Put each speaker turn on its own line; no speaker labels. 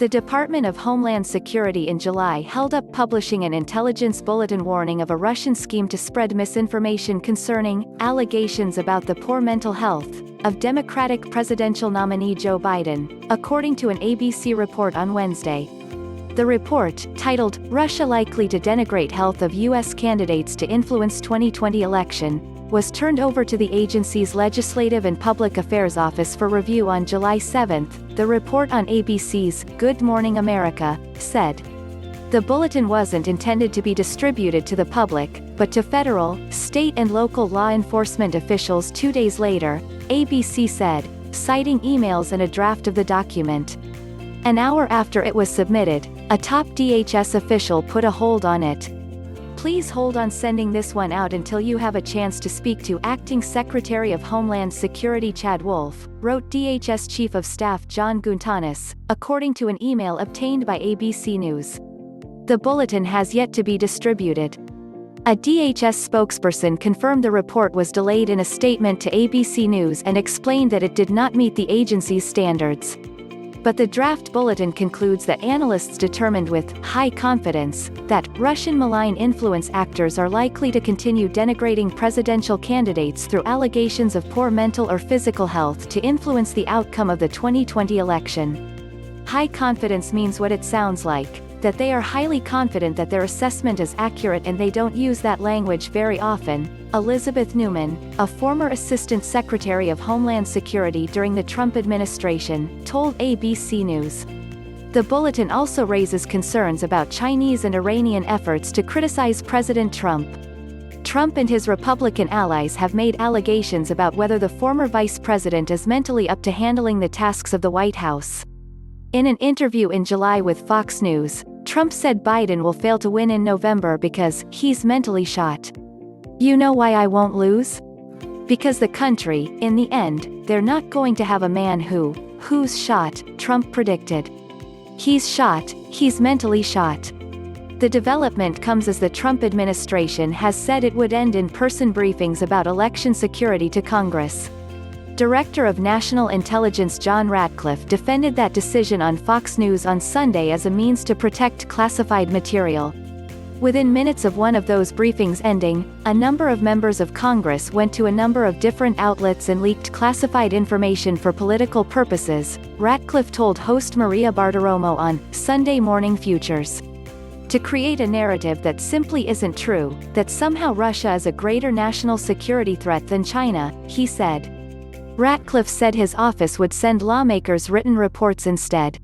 The Department of Homeland Security in July held up publishing an intelligence bulletin warning of a Russian scheme to spread misinformation concerning allegations about the poor mental health of Democratic presidential nominee Joe Biden, according to an ABC report on Wednesday. The report, titled, "Russia Likely to Denigrate Health of U.S. Candidates to Influence 2020 Election," was turned over to the agency's Legislative and Public Affairs Office for review on July 7, the report on ABC's Good Morning America said. The bulletin wasn't intended to be distributed to the public, but to federal, state and local law enforcement officials 2 days later, ABC said, citing emails and a draft of the document. An hour after it was submitted, a top DHS official put a hold on it. "Please hold on sending this one out until you have a chance to speak to Acting Secretary of Homeland Security Chad Wolf," wrote DHS Chief of Staff John Guntanis, according to an email obtained by ABC News. The bulletin has yet to be distributed. A DHS spokesperson confirmed the report was delayed in a statement to ABC News and explained that it did not meet the agency's standards. But the draft bulletin concludes that analysts determined with high confidence that Russian malign influence actors are likely to continue denigrating presidential candidates through allegations of poor mental or physical health to influence the outcome of the 2020 election. High confidence means what it sounds like, that they are highly confident that their assessment is accurate, and they don't use that language very often, Elizabeth Newman, a former Assistant Secretary of Homeland Security during the Trump administration, told ABC News. The bulletin also raises concerns about Chinese and Iranian efforts to criticize President Trump. Trump and his Republican allies have made allegations about whether the former vice president is mentally up to handling the tasks of the White House. In an interview in July with Fox News, Trump said Biden will fail to win in November because he's mentally shot. "You know why I won't lose? Because the country, in the end, they're not going to have a man who's shot," Trump predicted. "He's shot, he's mentally shot." The development comes as the Trump administration has said it would end in-person briefings about election security to Congress. Director of National Intelligence John Ratcliffe defended that decision on Fox News on Sunday as a means to protect classified material. Within minutes of one of those briefings ending, a number of members of Congress went to a number of different outlets and leaked classified information for political purposes, Ratcliffe told host Maria Bartiromo on Sunday Morning Futures. To create a narrative that simply isn't true, that somehow Russia is a greater national security threat than China, he said. Ratcliffe said his office would send lawmakers written reports instead.